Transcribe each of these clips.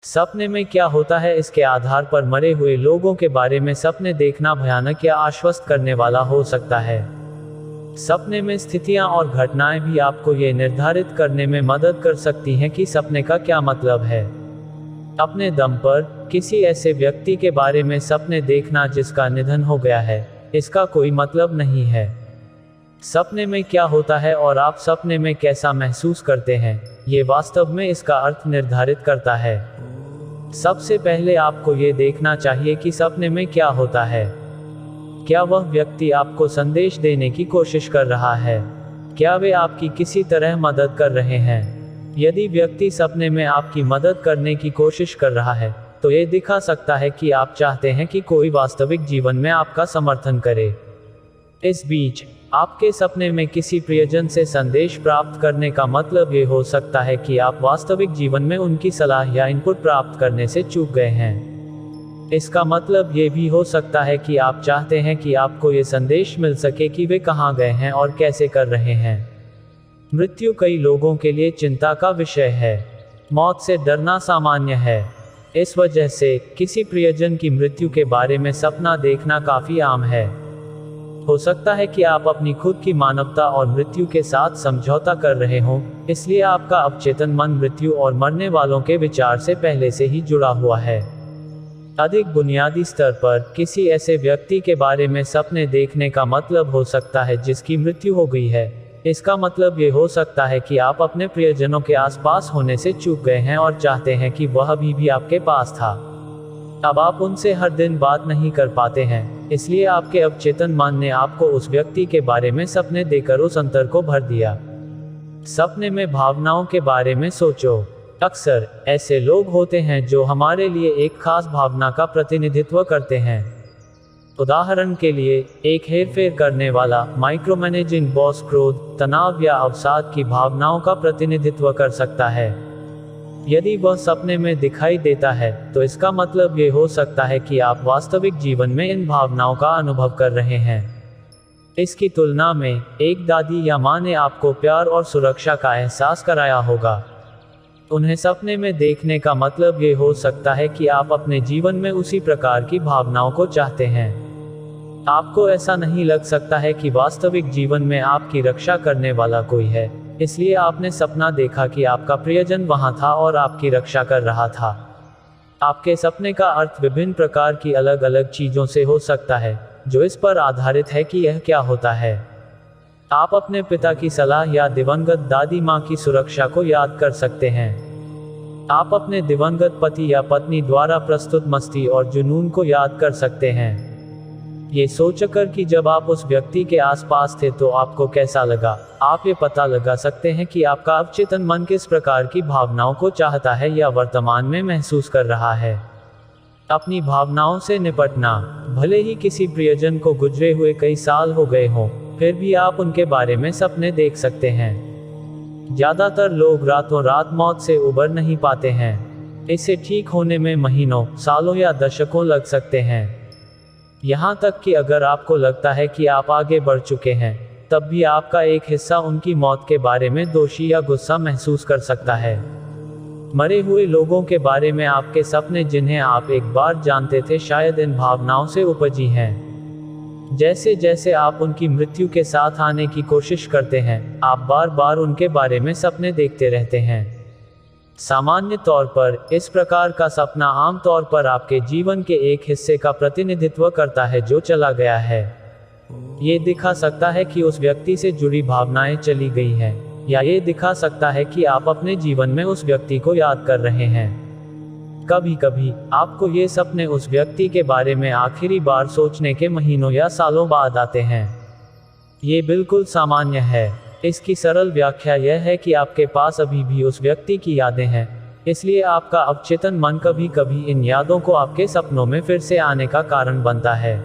सपने में क्या होता है, इसके आधार पर मरे हुए लोगों के बारे में सपने देखना भयानक या आश्वस्त करने वाला हो सकता है। सपने में स्थितियां और घटनाएं भी आपको ये निर्धारित करने में मदद कर सकती हैं कि सपने का क्या मतलब है। अपने दम पर किसी ऐसे व्यक्ति के बारे में सपने देखना जिसका निधन हो गया है, इसका कोई मतलब नहीं है। सपने में क्या होता है और आप सपने में कैसा महसूस करते हैं, ये वास्तव में इसका अर्थ निर्धारित करता है। सबसे पहले आपको ये देखना चाहिए कि सपने में क्या होता है। क्या वह व्यक्ति आपको संदेश देने की कोशिश कर रहा है? क्या वे आपकी किसी तरह मदद कर रहे हैं? यदि व्यक्ति सपने में आपकी मदद करने की कोशिश कर रहा है, तो ये दिखा सकता है कि आप चाहते हैं कि कोई वास्तविक जीवन में आपका समर्थन करे। इस बीच आपके सपने में किसी प्रियजन से संदेश प्राप्त करने का मतलब ये हो सकता है कि आप वास्तविक जीवन में उनकी सलाह या इनपुट प्राप्त करने से चूक गए हैं। इसका मतलब ये भी हो सकता है कि आप चाहते हैं कि आपको ये संदेश मिल सके कि वे कहाँ गए हैं और कैसे कर रहे हैं। मृत्यु कई लोगों के लिए चिंता का विषय है। मौत से डरना सामान्य है। इस वजह से किसी प्रियजन की मृत्यु के बारे में सपना देखना काफी आम है। हो सकता है कि आप अपनी खुद की मानवता और मृत्यु के साथ समझौता कर रहे हों, इसलिए आपका अवचेतन मन मृत्यु और मरने वालों के विचार से पहले से ही जुड़ा हुआ है। अधिक बुनियादी स्तर पर किसी ऐसे व्यक्ति के बारे में सपने देखने का मतलब हो सकता है जिसकी मृत्यु हो गई है। इसका मतलब ये हो सकता है कि आप अपने प्रियजनों के आसपास होने से चूक गए हैं और चाहते हैं कि वह अभी भी आपके पास था। अब आप उनसे हर दिन बात नहीं कर पाते हैं, इसलिए आपके अवचेतन मन ने आपको उस व्यक्ति के बारे में सपने देकर उस अंतर को भर दिया। सपने में भावनाओं के बारे में सोचो। अक्सर ऐसे लोग होते हैं जो हमारे लिए एक खास भावना का प्रतिनिधित्व करते हैं। उदाहरण के लिए, एक हेरफेर करने वाला माइक्रो मैनेजिंग बॉस क्रोध, तनाव या अवसाद की भावनाओं का प्रतिनिधित्व कर सकता है। यदि वह सपने में दिखाई देता है, तो इसका मतलब ये हो सकता है कि आप वास्तविक जीवन में इन भावनाओं का अनुभव कर रहे हैं। इसकी तुलना में एक दादी या माँ ने आपको प्यार और सुरक्षा का एहसास कराया होगा। उन्हें सपने में देखने का मतलब ये हो सकता है कि आप अपने जीवन में उसी प्रकार की भावनाओं को चाहते हैं। आपको ऐसा नहीं लग सकता है कि वास्तविक जीवन में आपकी रक्षा करने वाला कोई है, इसलिए आपने सपना देखा कि आपका प्रियजन वहां था और आपकी रक्षा कर रहा था। आपके सपने का अर्थ विभिन्न प्रकार की अलग अलग चीजों से हो सकता है, जो इस पर आधारित है कि यह क्या होता है। आप अपने पिता की सलाह या दिवंगत दादी माँ की सुरक्षा को याद कर सकते हैं। आप अपने दिवंगत पति या पत्नी द्वारा प्रस्तुत मस्ती और जुनून को याद कर सकते हैं। ये सोचकर कि जब आप उस व्यक्ति के आसपास थे तो आपको कैसा लगा, आप ये पता लगा सकते हैं कि आपका अवचेतन मन किस प्रकार की भावनाओं को चाहता है या वर्तमान में महसूस कर रहा है। अपनी भावनाओं से निपटना। भले ही किसी प्रियजन को गुजरे हुए कई साल हो गए हों, फिर भी आप उनके बारे में सपने देख सकते हैं। ज्यादातर लोग रातों रात मौत से उबर नहीं पाते हैं। इसे ठीक होने में महीनों, सालों या दशकों लग सकते हैं। यहाँ तक कि अगर आपको लगता है कि आप आगे बढ़ चुके हैं, तब भी आपका एक हिस्सा उनकी मौत के बारे में दोषी या गुस्सा महसूस कर सकता है। मरे हुए लोगों के बारे में आपके सपने जिन्हें आप एक बार जानते थे, शायद इन भावनाओं से उपजी हैं। जैसे जैसे आप उनकी मृत्यु के साथ आने की कोशिश करते हैं, आप बार बार उनके बारे में सपने देखते रहते हैं। सामान्य तौर पर इस प्रकार का सपना आमतौर पर आपके जीवन के एक हिस्से का प्रतिनिधित्व करता है जो चला गया है। ये दिखा सकता है कि उस व्यक्ति से जुड़ी भावनाएं चली गई हैं, या ये दिखा सकता है कि आप अपने जीवन में उस व्यक्ति को याद कर रहे हैं। कभी कभी आपको ये सपने उस व्यक्ति के बारे में आखिरी बार सोचने के महीनों या सालों बाद आते हैं। ये बिल्कुल सामान्य है। इसकी सरल व्याख्या यह है कि आपके पास अभी भी उस व्यक्ति की यादें हैं, इसलिए आपका अवचेतन मन कभी कभी इन यादों को आपके सपनों में फिर से आने का कारण बनता है।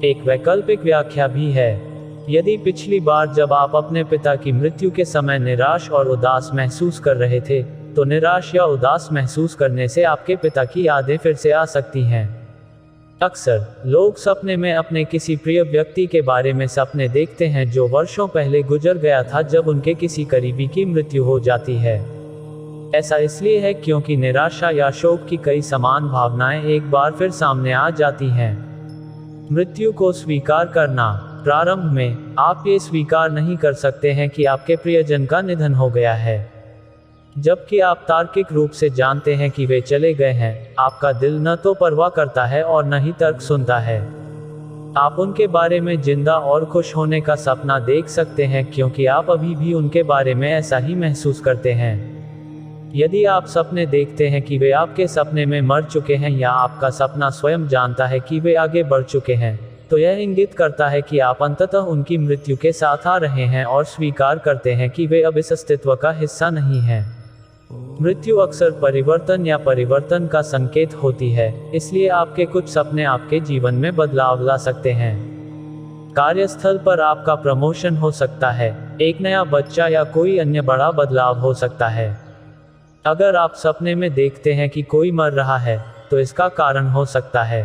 एक वैकल्पिक व्याख्या भी है। यदि पिछली बार जब आप अपने पिता की मृत्यु के समय निराश और उदास महसूस कर रहे थे, तो निराश या उदास महसूस करने से आपके पिता की यादें फिर से आ सकती हैं। अक्सर लोग सपने में अपने किसी प्रिय व्यक्ति के बारे में सपने देखते हैं जो वर्षों पहले गुजर गया था, जब उनके किसी करीबी की मृत्यु हो जाती है। ऐसा इसलिए है क्योंकि निराशा या शोक की कई समान भावनाएं एक बार फिर सामने आ जाती हैं। मृत्यु को स्वीकार करना। प्रारंभ में आप ये स्वीकार नहीं कर सकते हैं कि आपके प्रियजन का निधन हो गया है। जबकि आप तार्किक रूप से जानते हैं कि वे चले गए हैं, आपका दिल न तो परवाह करता है और न ही तर्क सुनता है। आप उनके बारे में जिंदा और खुश होने का सपना देख सकते हैं क्योंकि आप अभी भी उनके बारे में ऐसा ही महसूस करते हैं। यदि आप सपने देखते हैं कि वे आपके सपने में मर चुके हैं या आपका सपना स्वयं जानता है कि वे आगे बढ़ चुके हैं, तो यह इंगित करता है कि आप अंततः उनकी मृत्यु के साथ आ रहे हैं और स्वीकार करते हैं कि वे अब इस अस्तित्व का हिस्सा नहीं हैं। मृत्यु अक्सर परिवर्तन या परिवर्तन का संकेत होती है, इसलिए आपके कुछ सपने आपके जीवन में बदलाव ला सकते हैं। कार्यस्थल पर आपका प्रमोशन हो सकता है, एक नया बच्चा या कोई अन्य बड़ा बदलाव हो सकता है। अगर आप सपने में देखते हैं कि कोई मर रहा है, तो इसका कारण हो सकता है।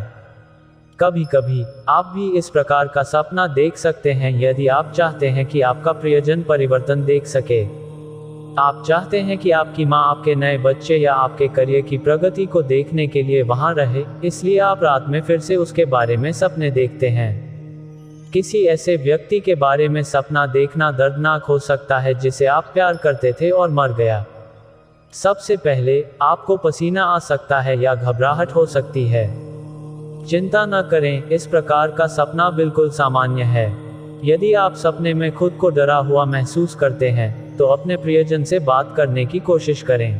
कभी कभी आप भी इस प्रकार का सपना देख सकते हैं यदि आप चाहते हैं कि आपका प्रियजन परिवर्तन देख सके। आप चाहते हैं कि आपकी मां आपके नए बच्चे या आपके करियर की प्रगति को देखने के लिए वहां रहे, इसलिए आप रात में फिर से उसके बारे में सपने देखते हैं। किसी ऐसे व्यक्ति के बारे में सपना देखना दर्दनाक हो सकता है जिसे आप प्यार करते थे और मर गया। सबसे पहले आपको पसीना आ सकता है या घबराहट हो सकती है। चिंता न करें, इस प्रकार का सपना बिल्कुल सामान्य है। यदि आप सपने में खुद को डरा हुआ महसूस करते हैं, तो अपने प्रियजन से बात करने की कोशिश करें।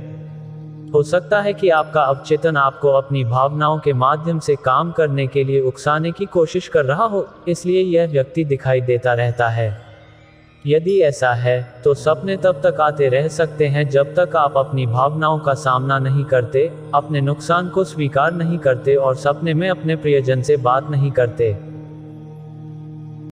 हो सकता है कि आपका अवचेतन आपको अपनी भावनाओं के माध्यम से काम करने के लिए उकसाने की कोशिश कर रहा हो, इसलिए यह व्यक्ति दिखाई देता रहता है। यदि ऐसा है, तो सपने तब तक आते रह सकते हैं जब तक आप अपनी भावनाओं का सामना नहीं करते, अपने नुकसान को स्वीकार नहीं करते और सपने में अपने प्रियजन से बात नहीं करते।